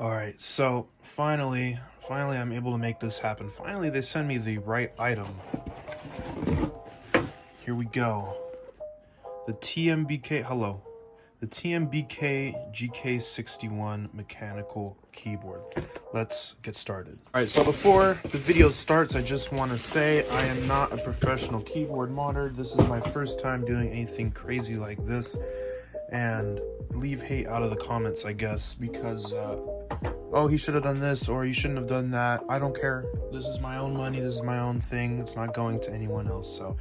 Alright, so finally I'm able to make this happen. Finally they send me the right item. Here we go. The TMBK GK61 mechanical keyboard. Let's get started. Alright, so before the video starts, I just want to say I am not a professional keyboard modder. This is my first time doing anything crazy like this. And leave hate out of the comments, I guess, because oh, he should have done this or he shouldn't have done that. I don't care. This is my own money. This is my own thing. It's not going to anyone else. So,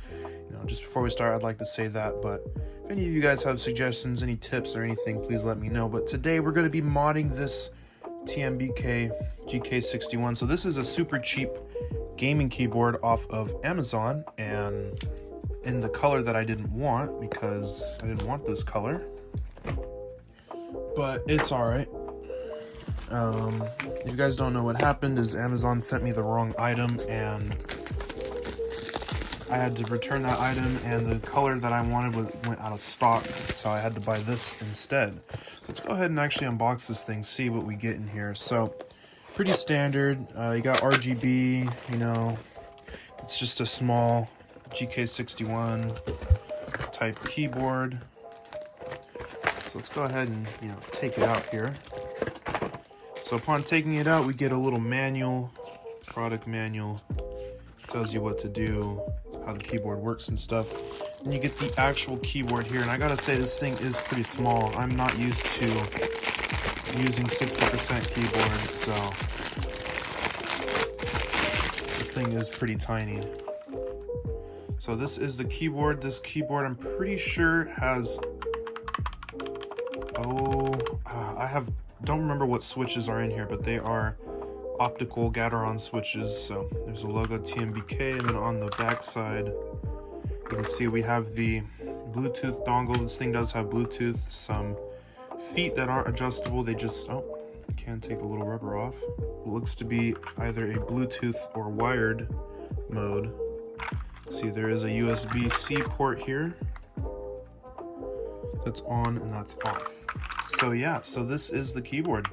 just before we start, I'd like to say that. But if any of you guys have suggestions, any tips or anything, please let me know. But today we're going to be modding this TMBK GK61. So this is a super cheap gaming keyboard off of Amazon, and in the color that I didn't want, because I didn't want this color. But it's alright. If you guys don't know, what happened is Amazon sent me the wrong item and I had to return that item, and the color that I wanted went out of stock, so I had to buy this instead. Let's go ahead and actually unbox this thing, see what we get in here. So pretty standard. You got RGB, it's just a small GK61 type keyboard. So let's go ahead and take it out here. So upon taking it out, we get a little manual, product manual, tells you what to do, how the keyboard works and stuff. And you get the actual keyboard here, and I gotta say this thing is pretty small. I'm not used to using 60% keyboards, so this thing is pretty tiny. So this is the keyboard. This keyboard, I'm pretty sure has, don't remember what switches are in here, but they are optical Gateron switches. So there's a logo TMBK, and then on the back side you can see we have the Bluetooth dongle. This thing does have Bluetooth, some feet that aren't adjustable. They just, you can't take the little rubber off. It looks to be either a Bluetooth or wired mode. See, there is a USB-C port here that's on and that's off. So yeah, so this is the keyboard.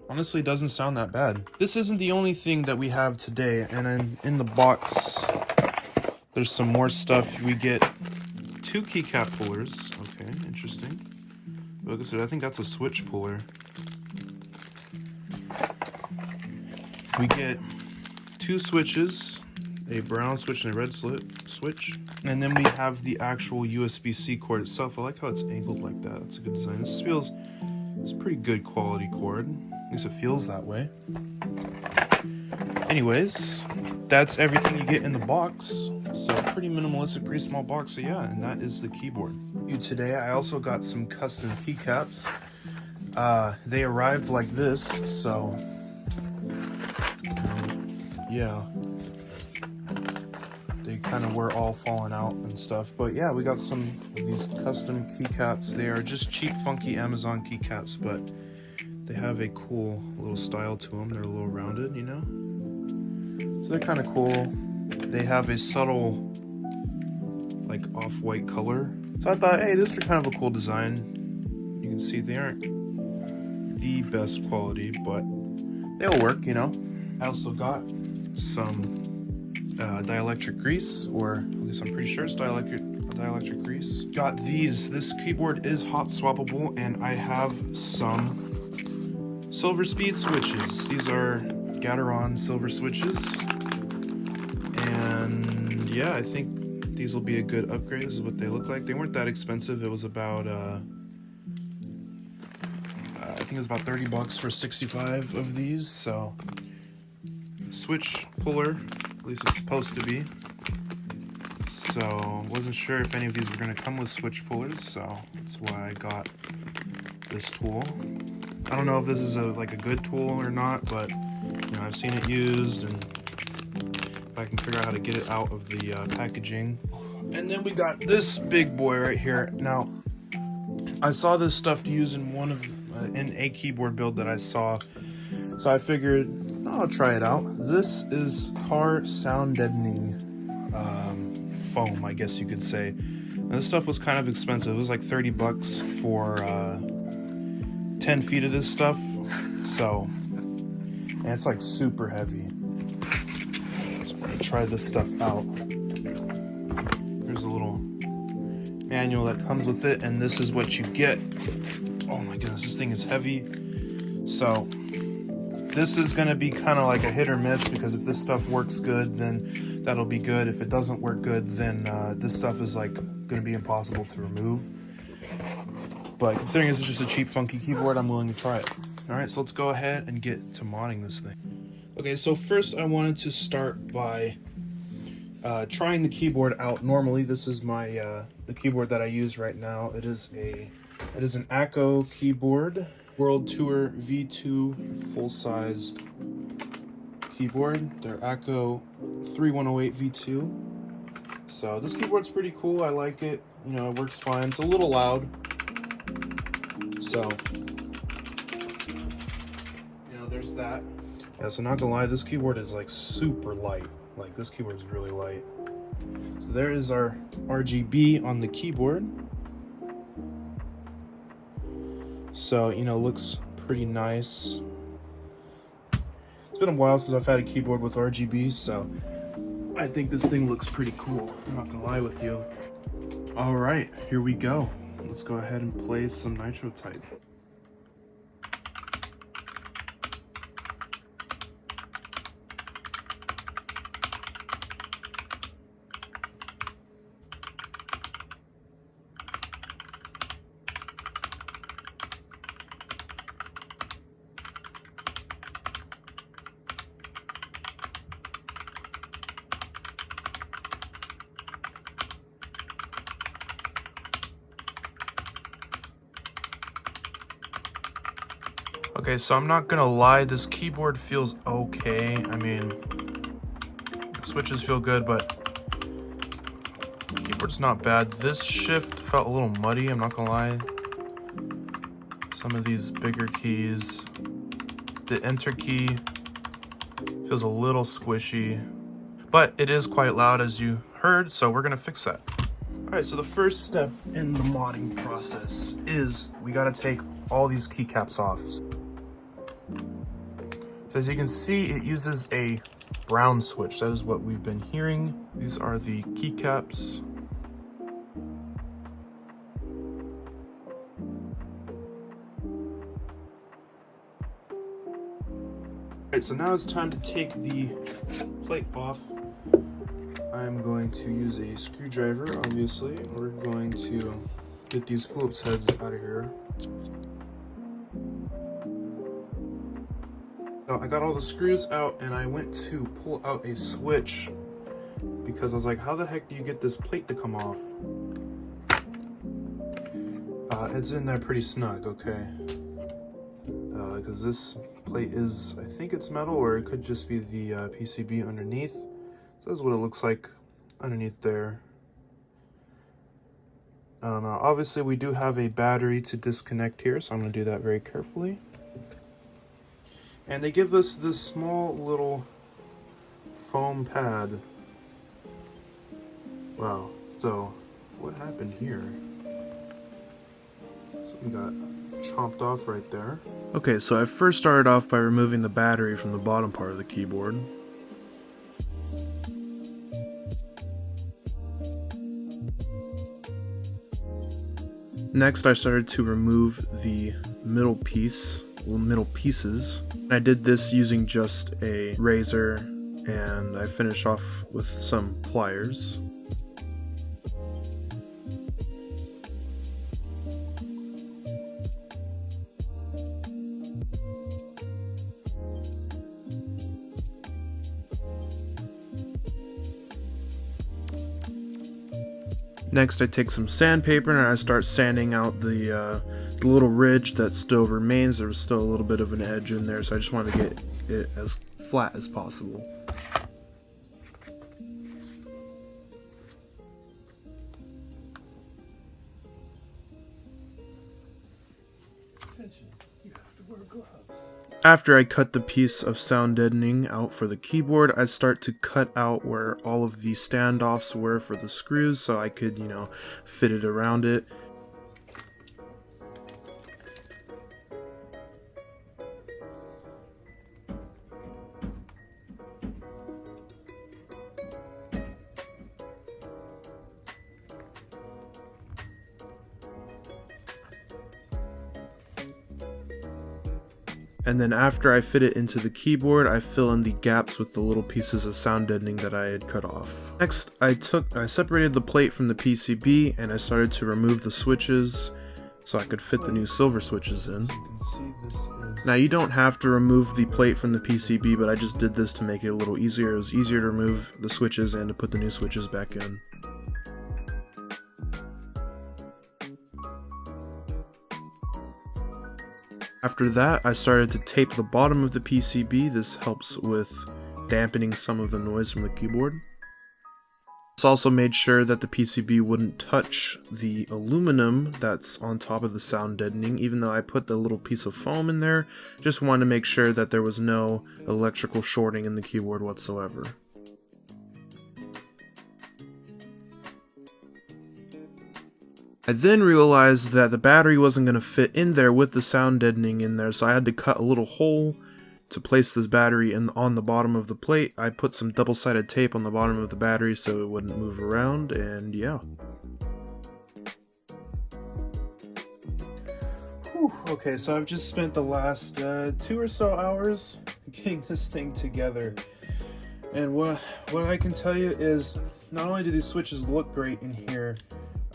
Honestly, doesn't sound that bad. This isn't the only thing that we have today, and then in the box there's some more stuff. We get 2 keycap pullers. Okay, interesting. I think that's a switch puller. We get 2 switches, a brown switch and a red switch, and then we have the actual USB-C cord itself. I like how it's angled like that. That's a good design. It's a pretty good quality cord. At least it feels that way. Anyways, that's everything you get in the box. So pretty minimalistic, pretty small box. So yeah, and that is the keyboard. Today I also got some custom keycaps. They arrived like this, so yeah. They kind of were all falling out and stuff, but yeah, we got some of these custom keycaps. They are just cheap, funky Amazon keycaps, but they have a cool little style to them. They're a little rounded, so they're kind of cool. They have a subtle, like, off-white color. So I thought, hey, this is kind of a cool design. You can see they aren't the best quality, but they'll work, I also got some dielectric grease, or at least I'm pretty sure it's dielectric grease. Got these. This keyboard is hot swappable, and I have some silver speed switches. These are Gateron silver switches, and yeah, I think these will be a good upgrade. This is what they look like. They weren't that expensive. It was about I think it was about 30 bucks for 65 of these. So switch puller, at least it's supposed to be. So wasn't sure if any of these were going to come with switch pullers, so that's why I got this tool. I don't know if this is a good tool or not, but I've seen it used, and if I can figure out how to get it out of the packaging. And then we got this big boy right here. Now, I saw this stuff used in in a keyboard build that I saw, so I figured I'll try it out. This is car sound deadening foam, I guess you could say. And this stuff was kind of expensive. It was like 30 bucks for 10 feet of this stuff, so, and it's like super heavy. So I'm gonna try this stuff out. There's a little manual that comes with it, and this is what you get. Oh my goodness, this thing is heavy. So this is gonna be kind of like a hit or miss, because if this stuff works good, then that'll be good. If it doesn't work good, then this stuff is like gonna be impossible to remove. But considering this is just a cheap, funky keyboard, I'm willing to try it. Alright, so let's go ahead and get to modding this thing. Okay, so first I wanted to start by trying the keyboard out. Normally, this is my the keyboard that I use right now. It is an Acco keyboard, World Tour V2 full-sized keyboard. They're Acco 3108 V2. So this keyboard's pretty cool. I like it. You know, it works fine. It's a little loud. So, you know, there's that. Yeah, so not gonna lie, this keyboard is like super light. Like, this keyboard is really light. So there is our RGB on the keyboard. So, you know, looks pretty nice. It's been a while since I've had a keyboard with RGB, so I think this thing looks pretty cool. I'm not gonna lie with you. All right, here we go. Let's go ahead and play some Nitro Type. Okay, so I'm not gonna lie, this keyboard feels okay. I mean, the switches feel good, but the keyboard's not bad. This shift felt a little muddy, I'm not gonna lie. Some of these bigger keys. The enter key feels a little squishy, but it is quite loud, as you heard, so we're gonna fix that. All right, so the first step in the modding process is we gotta take all these keycaps off. So as you can see, it uses a brown switch. That is what we've been hearing. These are the keycaps. Alright, so now it's time to take the plate off. I'm going to use a screwdriver, obviously. We're going to get these Phillips heads out of here. So I got all the screws out, and I went to pull out a switch because I was like, how the heck do you get this plate to come off? It's in there pretty snug, okay? Because this plate is, I think it's metal, or it could just be the PCB underneath. So that's what it looks like underneath there. Obviously we do have a battery to disconnect here, so I'm going to do that very carefully. And they give us this small little foam pad. Wow. So, what happened here? Something got chomped off right there. Okay, so I first started off by removing the battery from the bottom part of the keyboard. Next, I started to remove the middle pieces. I did this using just a razor, and I finished off with some pliers. Next, I take some sandpaper and I start sanding out the little ridge that still remains. There was still a little bit of an edge in there, so I just wanted to get it as flat as possible. After I cut the piece of sound deadening out for the keyboard, I start to cut out where all of the standoffs were for the screws so I could, you know, fit it around it. And then after I fit it into the keyboard, I fill in the gaps with the little pieces of sound deadening that I had cut off. Next, I separated the plate from the PCB and I started to remove the switches so I could fit the new silver switches in. Now you don't have to remove the plate from the PCB, but I just did this to make it a little easier. It was easier to remove the switches and to put the new switches back in. After that, I started to tape the bottom of the PCB. This helps with dampening some of the noise from the keyboard. This also made sure that the PCB wouldn't touch the aluminum that's on top of the sound deadening, even though I put the little piece of foam in there. Just wanted to make sure that there was no electrical shorting in the keyboard whatsoever. I then realized that the battery wasn't going to fit in there with the sound deadening in there, so I had to cut a little hole to place this battery on the bottom of the plate. I put some double-sided tape on the bottom of the battery so it wouldn't move around, and yeah. Whew, okay, so I've just spent the last 2 or so hours getting this thing together. And what I can tell you is, not only do these switches look great in here,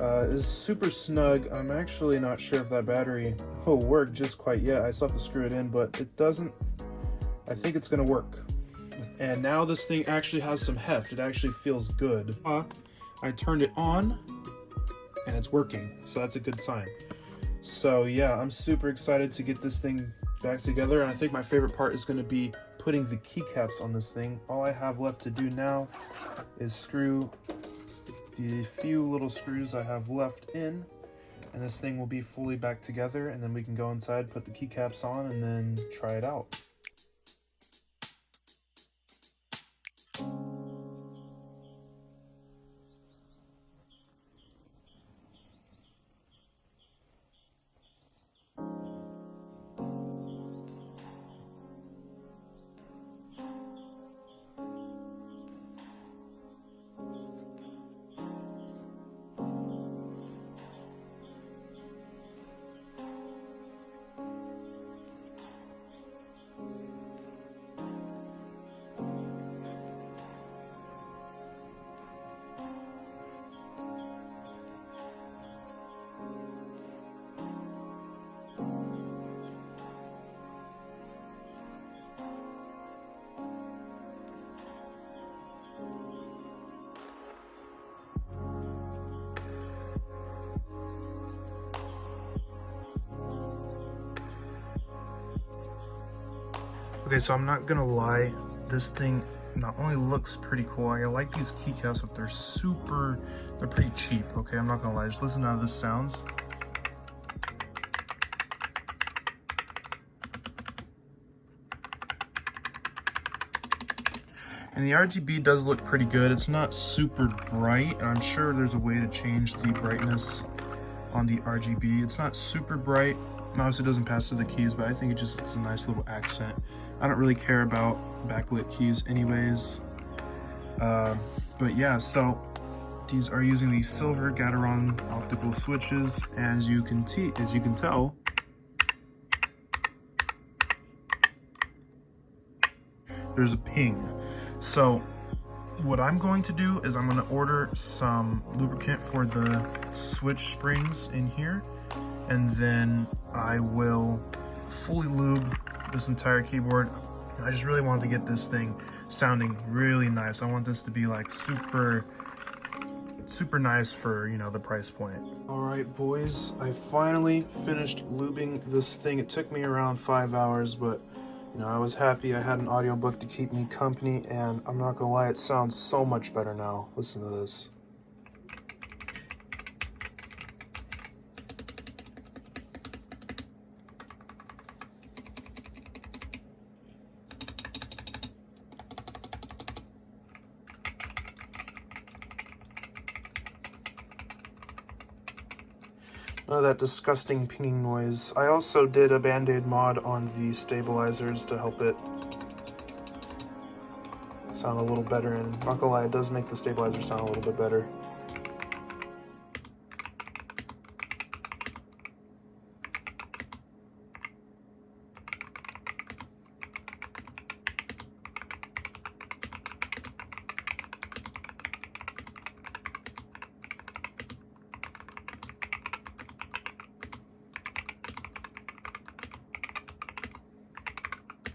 is super snug. I'm actually not sure if that battery will work just quite yet. I still have to screw it in, but it doesn't. I think it's gonna work. And now this thing actually has some heft. It actually feels good. I turned it on and it's working, so that's a good sign. So yeah, I'm super excited to get this thing back together, and I think my favorite part is gonna be putting the keycaps on this thing. All I have left to do now is screw the few little screws I have left in, and this thing will be fully back together, and then we can go inside, put the keycaps on, and then try it out. Okay, so I'm not gonna lie, this thing not only looks pretty cool, I like these keycaps, but they're pretty cheap, okay? I'm not gonna lie, just listen to how this sounds. And the RGB does look pretty good. It's not super bright, and I'm sure there's a way to change the brightness on the RGB. It's not super bright. Obviously it doesn't pass through the keys, but I think it's a nice little accent. I don't really care about backlit keys anyways. But yeah, so these are using the silver Gateron optical switches, and as you can tell, there's a ping. So what I'm going to do is I'm going to order some lubricant for the switch springs in here, and then I will fully lube this entire keyboard. I just really want to get this thing sounding really nice. I want this to be like super nice for, you know, the price point. All right, boys, I finally finished lubing this thing. It took me around 5 hours, but you know, I was happy. I had an audiobook to keep me company, and I'm not gonna lie, it sounds so much better now. Listen to this. None of that disgusting pinging noise. I also did a Band-Aid mod on the stabilizers to help it sound a little better, and not gonna lie, it does make the stabilizer sound a little bit better.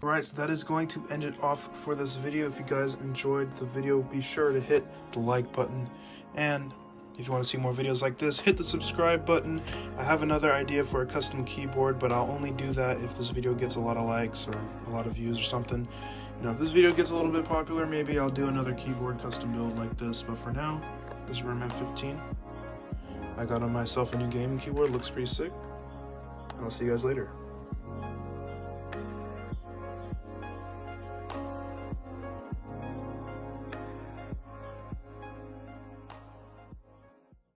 Alright, so that is going to end it off for this video. If you guys enjoyed the video, be sure to hit the like button, and if you want to see more videos like this, hit the subscribe button. I have another idea for a custom keyboard, but I'll only do that if this video gets a lot of likes or a lot of views or something. You know, if this video gets a little bit popular, maybe I'll do another keyboard custom build like this, but for now, this is runnerman 15. I got on myself a new gaming keyboard, looks pretty sick, and I'll see you guys later.